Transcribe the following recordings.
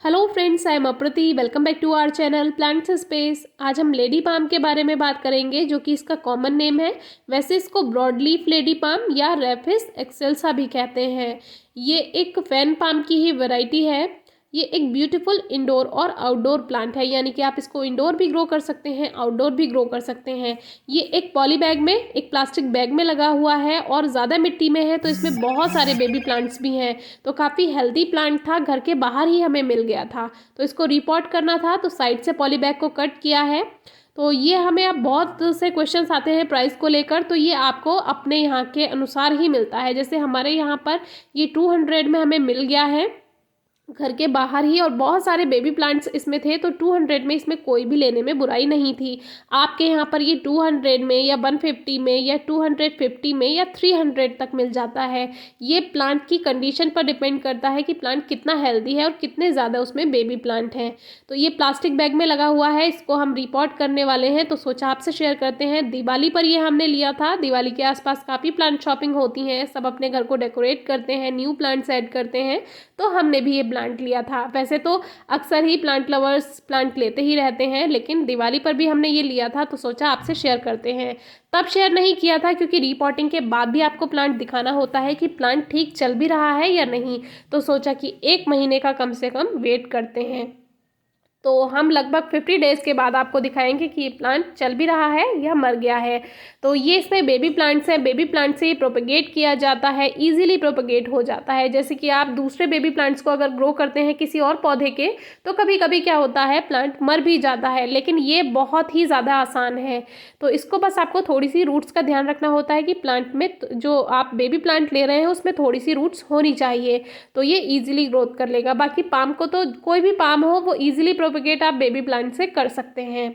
Hello friends, I am Apriti. Welcome back to our channel plants space. आज हम lady palm के बारे में बात करेंगे, जो कि इसका कॉमन नेम है। वैसे इसको ब्रॉड लीफ लेडी पाम या रेफिस एक्सेल्सा भी कहते हैं। ये एक फैन पाम की ही वैरायटी है। ये एक ब्यूटीफुल इंडोर और आउटडोर प्लांट है, यानी कि आप इसको इंडोर भी ग्रो कर सकते हैं, आउटडोर भी ग्रो कर सकते हैं। ये एक पॉली बैग में, एक प्लास्टिक बैग में लगा हुआ है और ज़्यादा मिट्टी में है, तो इसमें बहुत सारे बेबी प्लांट्स भी हैं। तो काफ़ी हेल्दी प्लांट था, घर के बाहर ही हमें मिल गया था, तो इसको रिपोर्ट करना था, तो साइड से पॉली बैग को कट किया है। तो ये हमें अब बहुत से क्वेश्चंस आते हैं प्राइस को लेकर, तो ये आपको अपने यहाँ के अनुसार ही मिलता है। जैसे हमारे यहाँ पर ये 200 में हमें मिल गया है घर के बाहर ही, और बहुत सारे बेबी प्लांट्स इसमें थे, तो 200 में इसमें कोई भी लेने में बुराई नहीं थी। आपके यहाँ पर ये 200 में या 150 में या 250 में या 300 तक मिल जाता है। ये प्लांट की कंडीशन पर डिपेंड करता है कि प्लांट कितना हेल्दी है और कितने ज़्यादा उसमें बेबी प्लांट हैं। तो ये प्लास्टिक बैग में लगा हुआ है, इसको हम रिपोर्ट करने वाले हैं, तो सोचा आपसे शेयर करते हैं। दिवाली पर ये हमने लिया था। दिवाली के आसपास काफ़ी प्लांट शॉपिंग होती हैं, सब अपने घर को डेकोरेट करते हैं, न्यू प्लांट्स ऐड करते हैं, तो हमने भी ये प्लांट लिया था। वैसे तो अक्सर ही प्लांट लवर्स प्लांट लेते ही रहते हैं, लेकिन दिवाली पर भी हमने ये लिया था, तो सोचा आपसे शेयर करते हैं। तब शेयर नहीं किया था क्योंकि रिपोर्टिंग के बाद भी आपको प्लांट दिखाना होता है कि प्लांट ठीक चल भी रहा है या नहीं, तो सोचा कि 1 महीने का कम से कम वेट करते हैं। तो हम लगभग 50 डेज़ के बाद आपको दिखाएंगे कि ये प्लांट चल भी रहा है या मर गया है। तो ये इसमें बेबी प्लांट्स हैं। बेबी प्लांट से ये प्रोपेगेट किया जाता है, इजीली प्रोपेगेट हो जाता है। जैसे कि आप दूसरे बेबी प्लांट्स को अगर ग्रो करते हैं किसी और पौधे के, तो कभी कभी क्या होता है, प्लांट मर भी जाता है, लेकिन ये बहुत ही ज़्यादा आसान है। तो इसको बस आपको थोड़ी सी रूट्स का ध्यान रखना होता है कि प्लांट में जो आप बेबी प्लांट ले रहे हैं उसमें थोड़ी सी रूट्स होनी चाहिए, तो ये ईजिली ग्रोथ कर लेगा। बाकी पाम को तो कोई भी पाम हो वो ईजिली प्रोपेगेट आप बेबी प्लांट से कर सकते हैं।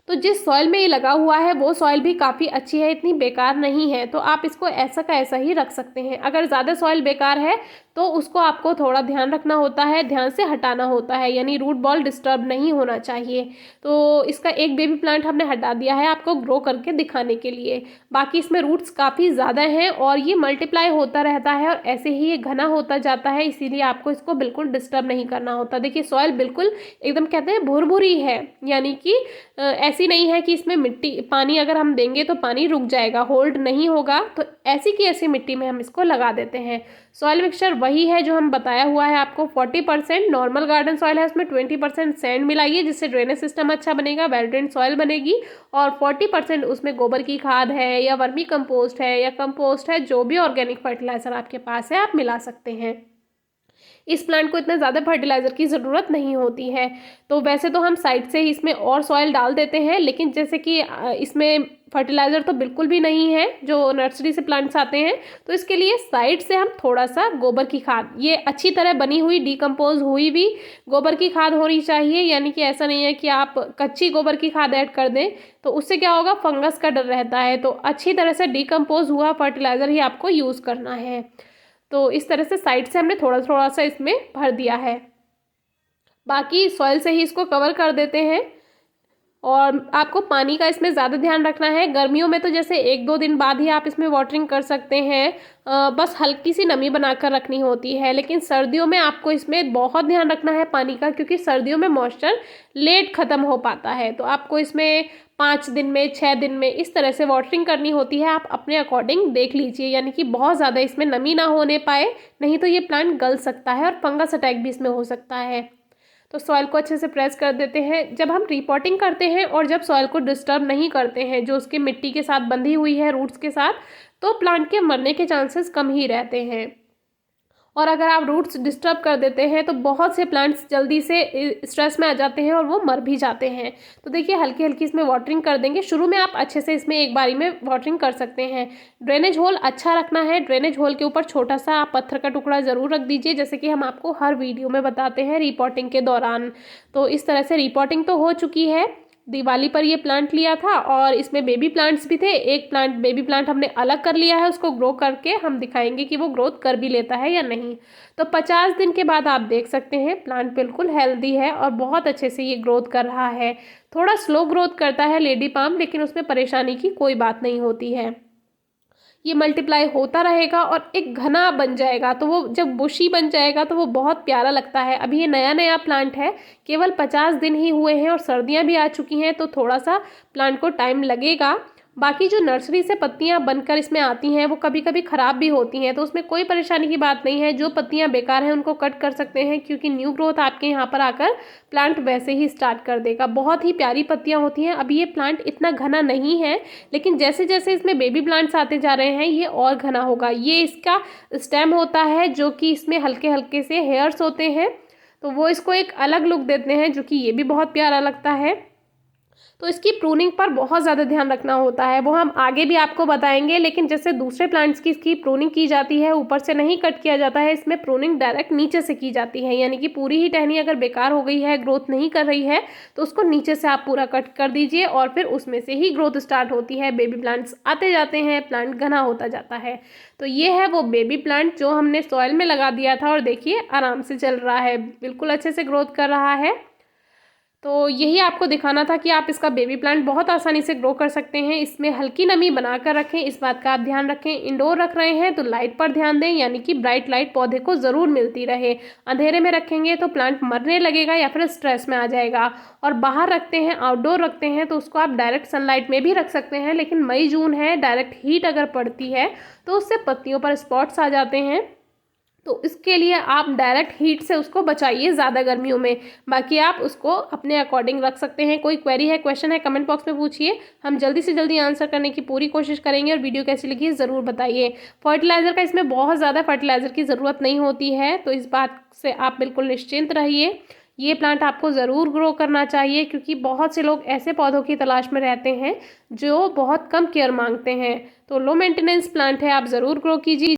तो जिस सॉइल में ये लगा हुआ है वो सॉइल भी काफ़ी अच्छी है, इतनी बेकार नहीं है, तो आप इसको ऐसा का ऐसा ही रख सकते हैं। अगर ज़्यादा सॉइल बेकार है तो उसको आपको थोड़ा ध्यान रखना होता है, ध्यान से हटाना होता है, यानी रूट बॉल डिस्टर्ब नहीं होना चाहिए। तो इसका एक बेबी प्लांट हमने हटा दिया है आपको ग्रो करके दिखाने के लिए। बाकी इसमें रूट्स काफ़ी ज़्यादा हैं और ये मल्टीप्लाई होता रहता है और ऐसे ही ये घना होता जाता है, इसीलिए आपको इसको बिल्कुल डिस्टर्ब नहीं करना होता। देखिए सॉइल बिल्कुल एकदम कहते हैं भुरभुरी है, यानी कि ऐसी नहीं है कि इसमें मिट्टी पानी अगर हम देंगे तो पानी रुक जाएगा, होल्ड नहीं होगा, तो ऐसी की ऐसी मिट्टी में हम इसको लगा देते हैं। सॉइल मिक्सचर वही है जो हम बताया हुआ है आपको। 40% नॉर्मल गार्डन सॉइल है, उसमें 20% सैंड मिलाइए, जिससे ड्रेनेज सिस्टम अच्छा बनेगा, वेल ड्रेन्ड सॉइल बनेगी। और 40% उसमें गोबर की खाद है या वर्मी कंपोस्ट है या कंपोस्ट है, जो भी ऑर्गेनिक फर्टिलाइजर आपके पास है आप मिला सकते हैं। इस प्लांट को इतने ज़्यादा फर्टिलाइज़र की ज़रूरत नहीं होती है। तो वैसे तो हम साइड से ही इसमें और सॉइल डाल देते हैं, लेकिन जैसे कि इसमें फर्टिलाइज़र तो बिल्कुल भी नहीं है जो नर्सरी से प्लांट्स आते हैं, तो इसके लिए साइड से हम थोड़ा सा गोबर की खाद, ये अच्छी तरह बनी हुई डिकम्पोज हुई भी गोबर की खाद होनी चाहिए, यानी कि ऐसा नहीं है कि आप कच्ची गोबर की खाद ऐड कर दें, तो उससे क्या होगा, फंगस का डर रहता है। तो अच्छी तरह से डिकम्पोज हुआ फर्टिलाइज़र ही आपको यूज़ करना है। तो इस तरह से साइड से हमने थोड़ा थोड़ा सा इसमें भर दिया है, बाकी सॉइल से ही इसको कवर कर देते हैं। और आपको पानी का इसमें ज़्यादा ध्यान रखना है। गर्मियों में तो जैसे 1-2 दिन बाद ही आप इसमें वाटरिंग कर सकते हैं, बस हल्की सी नमी बनाकर रखनी होती है। लेकिन सर्दियों में आपको इसमें बहुत ध्यान रखना है पानी का, क्योंकि सर्दियों में मॉइस्चर लेट ख़त्म हो पाता है, तो आपको इसमें 5 दिन में, 6 दिन में इस तरह से वाटरिंग करनी होती है। आप अपने अकॉर्डिंग देख लीजिए, यानी कि बहुत ज़्यादा इसमें नमी ना होने पाए, नहीं तो ये प्लांट गल सकता है और फंगस अटैक भी इसमें हो सकता है। तो सॉइल को अच्छे से प्रेस कर देते हैं। जब हम रिपोर्टिंग करते हैं और जब सॉइल को डिस्टर्ब नहीं करते हैं, जो उसके मिट्टी के साथ बंधी हुई है रूट्स के साथ, तो प्लांट के मरने के चांसेस कम ही रहते हैं। और अगर आप रूट्स डिस्टर्ब कर देते हैं तो बहुत से प्लांट्स जल्दी से स्ट्रेस में आ जाते हैं और वो मर भी जाते हैं। तो देखिए हल्की हल्की इसमें वाटरिंग कर देंगे। शुरू में आप अच्छे से इसमें एक बारी में वाटरिंग कर सकते हैं। ड्रेनेज होल अच्छा रखना है। ड्रेनेज होल के ऊपर छोटा सा आप पत्थर का टुकड़ा ज़रूर रख दीजिए, जैसे कि हम आपको हर वीडियो में बताते हैं रिपोर्टिंग के दौरान। तो इस तरह से रिपोर्टिंग तो हो चुकी है। दिवाली पर ये प्लांट लिया था और इसमें बेबी प्लांट्स भी थे। एक प्लांट बेबी प्लांट हमने अलग कर लिया है, उसको ग्रो करके हम दिखाएंगे कि वो ग्रोथ कर भी लेता है या नहीं। तो 50 दिन के बाद आप देख सकते हैं प्लांट बिल्कुल हेल्दी है और बहुत अच्छे से ये ग्रोथ कर रहा है। थोड़ा स्लो ग्रोथ करता है लेडी पाम, लेकिन उसमें परेशानी की कोई बात नहीं होती है। ये मल्टीप्लाई होता रहेगा और एक घना बन जाएगा। तो वो जब बुशी बन जाएगा तो वो बहुत प्यारा लगता है। अभी ये नया नया प्लांट है, केवल 50 दिन ही हुए हैं और सर्दियाँ भी आ चुकी हैं, तो थोड़ा सा प्लांट को टाइम लगेगा। बाकी जो नर्सरी से पत्तियां बनकर इसमें आती हैं वो कभी कभी ख़राब भी होती हैं, तो उसमें कोई परेशानी की बात नहीं है। जो पत्तियां बेकार हैं उनको कट कर सकते हैं, क्योंकि न्यू ग्रोथ आपके यहाँ पर आकर प्लांट वैसे ही स्टार्ट कर देगा। बहुत ही प्यारी पत्तियां होती हैं। अभी ये प्लांट इतना घना नहीं है, लेकिन जैसे जैसे इसमें बेबी प्लांट्स आते जा रहे हैं ये और घना होगा। ये इसका स्टेम होता है जो कि इसमें हल्के हल्के से हेयर्स होते हैं, तो वो इसको एक अलग लुक देते हैं, जो कि ये भी बहुत प्यारा लगता है। तो इसकी प्रूनिंग पर बहुत ज़्यादा ध्यान रखना होता है, वो हम आगे भी आपको बताएंगे। लेकिन जैसे दूसरे प्लांट्स की इसकी प्रूनिंग की जाती है, ऊपर से नहीं कट किया जाता है, इसमें प्रूनिंग डायरेक्ट नीचे से की जाती है। यानी कि पूरी ही टहनी अगर बेकार हो गई है, ग्रोथ नहीं कर रही है, तो उसको नीचे से आप पूरा कट कर दीजिए और फिर उसमें से ही ग्रोथ स्टार्ट होती है। बेबी प्लांट्स आते जाते हैं, प्लांट घना होता जाता है। तो ये है वो बेबी प्लांट जो हमने सॉइल में लगा दिया था और देखिए आराम से चल रहा है, बिल्कुल अच्छे से ग्रोथ कर रहा है। तो यही आपको दिखाना था कि आप इसका बेबी प्लांट बहुत आसानी से ग्रो कर सकते हैं। इसमें हल्की नमी बनाकर रखें, इस बात का आप ध्यान रखें। इंडोर रख रहे हैं तो लाइट पर ध्यान दें, यानी कि ब्राइट लाइट पौधे को ज़रूर मिलती रहे। अंधेरे में रखेंगे तो प्लांट मरने लगेगा या फिर स्ट्रेस में आ जाएगा। और बाहर रखते हैं, आउटडोर रखते हैं, तो उसको आप डायरेक्ट सनलाइट में भी रख सकते हैं। लेकिन मई जून है, डायरेक्ट हीट अगर पड़ती है तो उससे पत्तियों पर स्पॉट्स आ जाते हैं, तो इसके लिए आप डायरेक्ट हीट से उसको बचाइए ज़्यादा गर्मियों में। बाकी आप उसको अपने अकॉर्डिंग रख सकते हैं। कोई क्वेरी है, क्वेश्चन है, कमेंट बॉक्स में पूछिए, हम जल्दी से जल्दी आंसर करने की पूरी कोशिश करेंगे। और वीडियो कैसी लगी ज़रूर बताइए। फर्टिलाइज़र का इसमें बहुत ज़्यादा फर्टिलाइज़र की ज़रूरत नहीं होती है, तो इस बात से आप बिल्कुल निश्चिंत रहिए। ये प्लांट आपको ज़रूर ग्रो करना चाहिए, क्योंकि बहुत से लोग ऐसे पौधों की तलाश में रहते हैं जो बहुत कम केयर मांगते हैं। तो लो मेंटेनेंस प्लांट है, आप ज़रूर ग्रो कीजिए।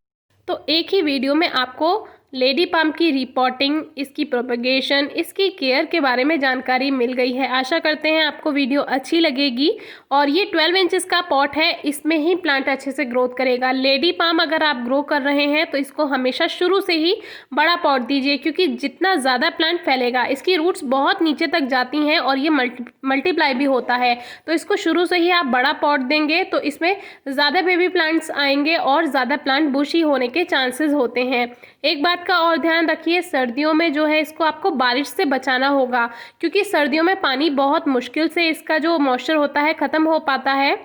तो एक ही वीडियो में आपको लेडी पाम की रिपोर्टिंग, इसकी प्रोपगेशन, इसकी केयर के बारे में जानकारी मिल गई है। आशा करते हैं आपको वीडियो अच्छी लगेगी। और ये 12 इंचेस का पॉट है, इसमें ही प्लांट अच्छे से ग्रोथ करेगा। लेडी पाम अगर आप ग्रो कर रहे हैं तो इसको हमेशा शुरू से ही बड़ा पॉट दीजिए, क्योंकि जितना ज़्यादा प्लांट फैलेगा, इसकी रूट्स बहुत नीचे तक जाती हैं और ये मल्टीप्लाई भी होता है। तो इसको शुरू से ही आप बड़ा पॉट देंगे तो इसमें ज़्यादा बेबी प्लांट्स आएंगे और ज़्यादा प्लांट बुशी होने के चांसेस होते हैं। एक बात का और ध्यान रखिए, सर्दियों में जो है इसको आपको बारिश से बचाना होगा, क्योंकि सर्दियों में पानी बहुत मुश्किल से इसका जो मॉइस्चर होता है ख़त्म हो पाता है।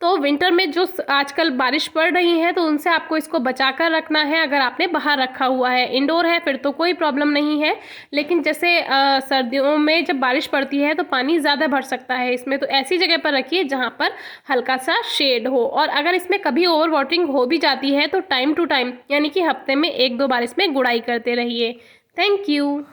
तो विंटर में जो आजकल बारिश पड़ रही है तो उनसे आपको इसको बचा कर रखना है। अगर आपने बाहर रखा हुआ है, इंडोर है फिर तो कोई प्रॉब्लम नहीं है, लेकिन जैसे सर्दियों में जब बारिश पड़ती है तो पानी ज़्यादा भर सकता है इसमें, तो ऐसी जगह पर रखिए जहाँ पर हल्का सा शेड हो। और अगर इसमें कभी ओवर वाटरिंग हो भी जाती है तो टाइम टू टाइम, यानी कि हफ्ते में 1-2 बार इसमें गुड़ाई करते रहिए। Thank you.